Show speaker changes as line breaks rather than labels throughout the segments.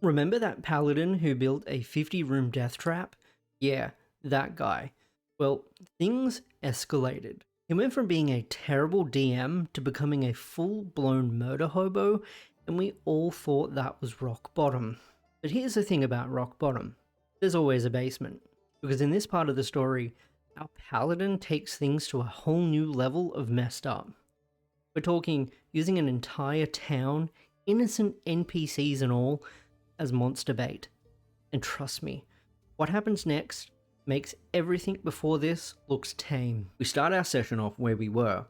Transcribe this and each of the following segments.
Remember that paladin who built a 50-room death trap? Yeah, that guy. Well, things escalated. He went from being a terrible DM to becoming a full-blown murder hobo, and we all thought that was rock bottom. But here's the thing about rock bottom. There's always a basement. Because in this part of the story, our paladin takes things to a whole new level of messed up. We're talking using an entire town, innocent NPCs and all, as monster bait. And trust me, what happens next makes everything before this looks tame. We start our session off where we were,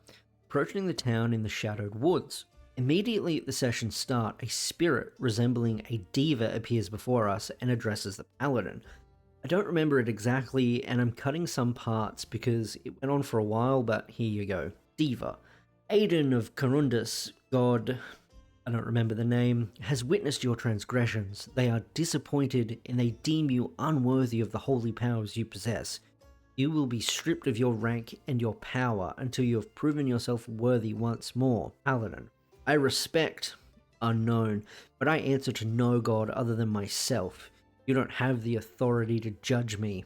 approaching the town in the shadowed woods. Immediately at the session's start, a spirit resembling a diva appears before us and addresses the paladin. I don't remember it exactly, and I'm cutting some parts because it went on for a while, but here you go. Diva, Aiden of Corundus, god, I don't remember the name, has witnessed your transgressions. They are disappointed and they deem you unworthy of the holy powers you possess. You will be stripped of your rank and your power until you have proven yourself worthy once more. Paladin, I respect unknown, but I answer to no god other than myself. You don't have the authority to judge me.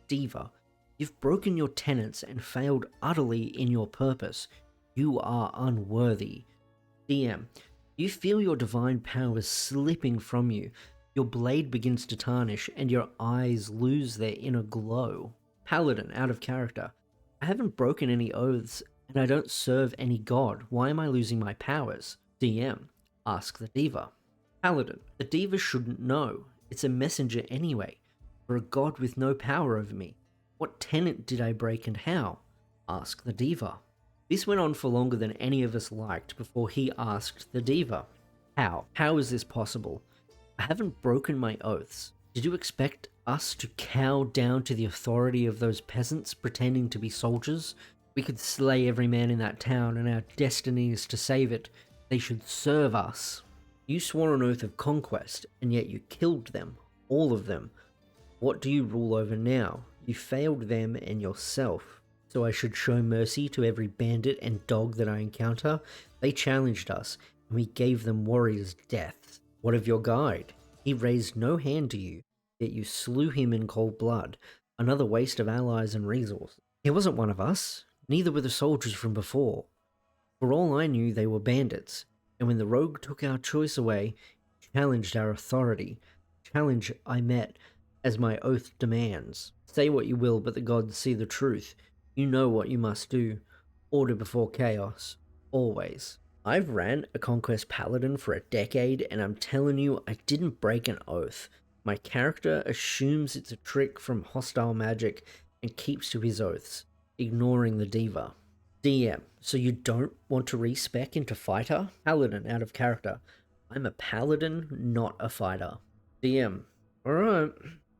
Diva, you've broken your tenets and failed utterly in your purpose. You are unworthy. DM, you feel your divine powers slipping from you. Your blade begins to tarnish and your eyes lose their inner glow. Paladin, out of character. I haven't broken any oaths and I don't serve any god. Why am I losing my powers? DM, ask the diva. Paladin, the diva shouldn't know. It's a messenger anyway. For a god with no power over me. What tenet did I break and how? Ask the diva. This went on for longer than any of us liked before he asked the diva. How? How is this possible? I haven't broken my oaths. Did you expect us to cow down to the authority of those peasants pretending to be soldiers? We could slay every man in that town and our destiny is to save it. They should serve us. You swore an oath of conquest and yet you killed them. All of them. What do you rule over now? You failed them and yourself. So I should show mercy to every bandit and dog that I encounter? They challenged us, and we gave them warriors' deaths. What of your guide? He raised no hand to you, yet you slew him in cold blood. Another waste of allies and resources. He wasn't one of us, neither were the soldiers from before. For all I knew, they were bandits, and when the rogue took our choice away, challenged our authority. Challenge I met, as my oath demands. Say what you will, but the gods see the truth. You know what you must do. Order before chaos. Always. I've ran a Conquest Paladin for a decade, and I'm telling you, I didn't break an oath. My character assumes it's a trick from hostile magic and keeps to his oaths, ignoring the diva. DM, so you don't want to respec into fighter? Paladin, out of character. I'm a paladin, not a fighter. DM, alright.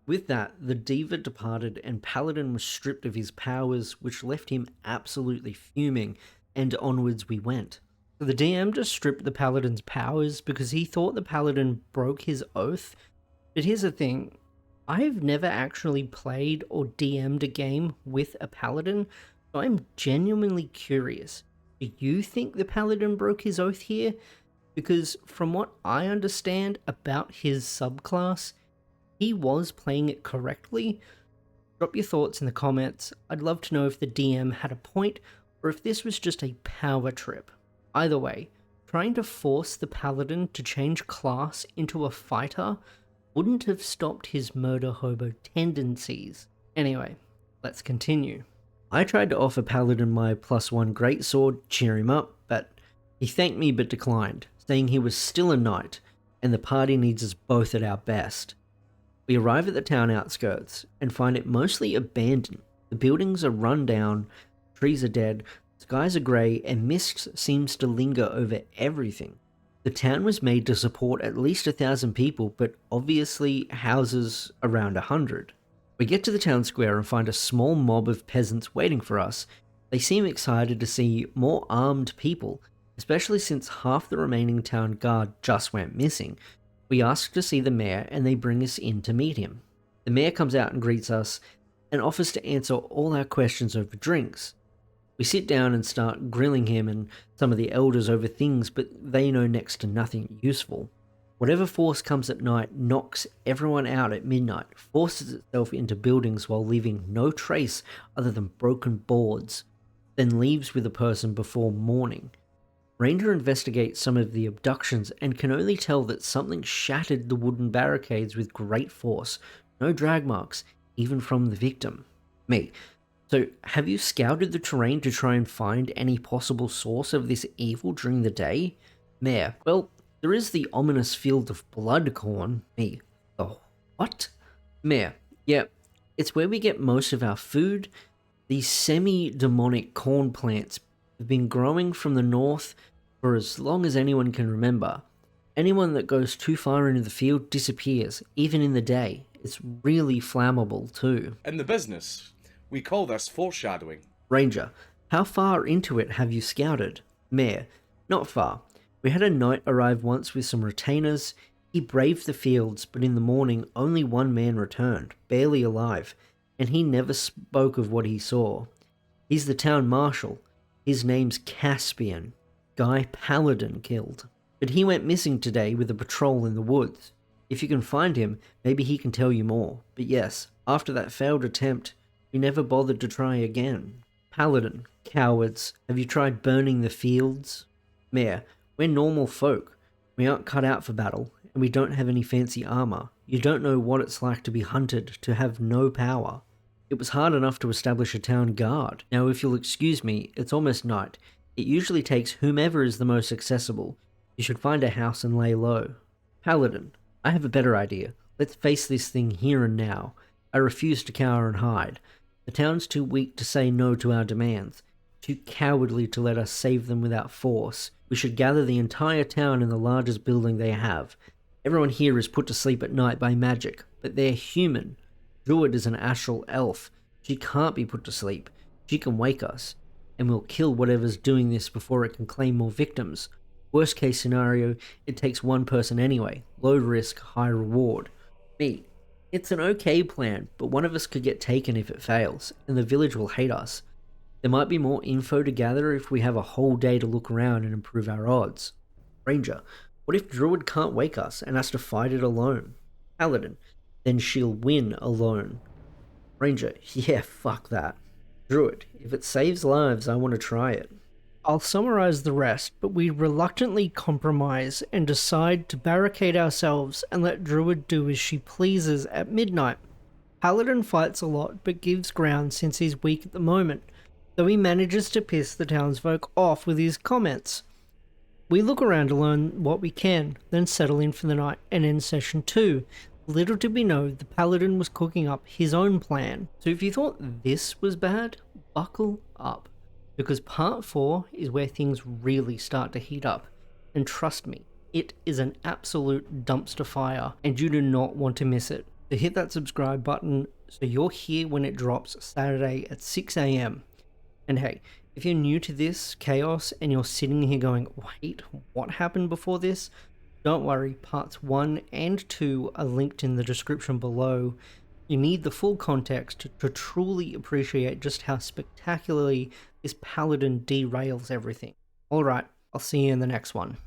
With that, the diva departed and Paladin was stripped of his powers, which left him absolutely fuming, and onwards we went. So the DM just stripped the Paladin's powers because he thought the Paladin broke his oath. But here's the thing, I've never actually played or DM'd a game with a Paladin, so I'm genuinely curious. Do you think the Paladin broke his oath here? Because from what I understand about his subclass, he was playing it correctly. Drop your thoughts in the comments. I'd love to know if the DM had a point or if this was just a power trip. Either way, trying to force the paladin to change class into a fighter wouldn't have stopped his murder hobo tendencies. Anyway, let's continue. I tried to offer Paladin my +1 greatsword, cheer him up, but he thanked me but declined, saying he was still a knight and the party needs us both at our best. We arrive at the town outskirts and find it mostly abandoned. The buildings are run down, trees are dead, skies are grey, and mist seems to linger over everything. The town was made to support at least 1,000 people, but obviously houses around 100. We get to the town square and find a small mob of peasants waiting for us. They seem excited to see more armed people, especially since half the remaining town guard just went missing. We ask to see the mayor and they bring us in to meet him. The mayor comes out and greets us and offers to answer all our questions over drinks. We sit down and start grilling him and some of the elders over things, but they know next to nothing useful. Whatever force comes at night knocks everyone out at midnight, forces itself into buildings while leaving no trace other than broken boards, then leaves with a person before morning. Ranger investigates some of the abductions and can only tell that something shattered the wooden barricades with great force. No drag marks, even from the victim. Me. So, have you scouted the terrain to try and find any possible source of this evil during the day? Mayor. Well, there is the ominous field of blood corn. Me. The what? Mayor. Yeah, it's where we get most of our food. These semi-demonic corn plants have been growing from the north for as long as anyone can remember. Anyone that goes too far into the field disappears, even in the day. It's really flammable too.
In the business, we call this foreshadowing.
Ranger, how far into it have you scouted? Mayor, not far. We had a knight arrive once with some retainers. He braved the fields, but in the morning only one man returned, barely alive, and he never spoke of what he saw. He's the town marshal. His name's Caspian. Guy Paladin killed. But he went missing today with a patrol in the woods. If you can find him, maybe he can tell you more. But yes, after that failed attempt, we never bothered to try again. Paladin, cowards, have you tried burning the fields? Mayor, we're normal folk. We aren't cut out for battle, and we don't have any fancy armor. You don't know what it's like to be hunted, to have no power. It was hard enough to establish a town guard. Now, if you'll excuse me, it's almost night. It usually takes whomever is the most accessible. You should find a house and lay low. Paladin, I have a better idea. Let's face this thing here and now. I refuse to cower and hide. The town's too weak to say no to our demands, too cowardly to let us save them without force. We should gather the entire town in the largest building they have. Everyone here is put to sleep at night by magic, but they're human. Druid is an astral elf. She can't be put to sleep. She can wake us, and we'll kill whatever's doing this before it can claim more victims. Worst case scenario, it takes one person anyway. Low risk, high reward. Me. It's an okay plan, but one of us could get taken if it fails, and the village will hate us. There might be more info to gather if we have a whole day to look around and improve our odds. Ranger, what if Druid can't wake us and has to fight it alone? Paladin, then she'll win alone. Ranger, yeah, fuck that. Druid, if it saves lives, I want to try it. I'll summarize the rest, but we reluctantly compromise and decide to barricade ourselves and let Druid do as she pleases at midnight. Paladin fights a lot but gives ground since he's weak at the moment, though he manages to piss the townsfolk off with his comments. We look around to learn what we can, then settle in for the night and end session 2. Little did we know the Paladin was cooking up his own plan. So if you thought this was bad, buckle up. Because part 4 is where things really start to heat up. And trust me, it is an absolute dumpster fire, and you do not want to miss it. So hit that subscribe button so you're here when it drops Saturday at 6 AM. And hey, if you're new to this chaos and you're sitting here going, wait, what happened before this? Don't worry, parts 1 and 2 are linked in the description below. You need the full context to truly appreciate just how spectacularly this Paladin derails everything. Alright, I'll see you in the next one.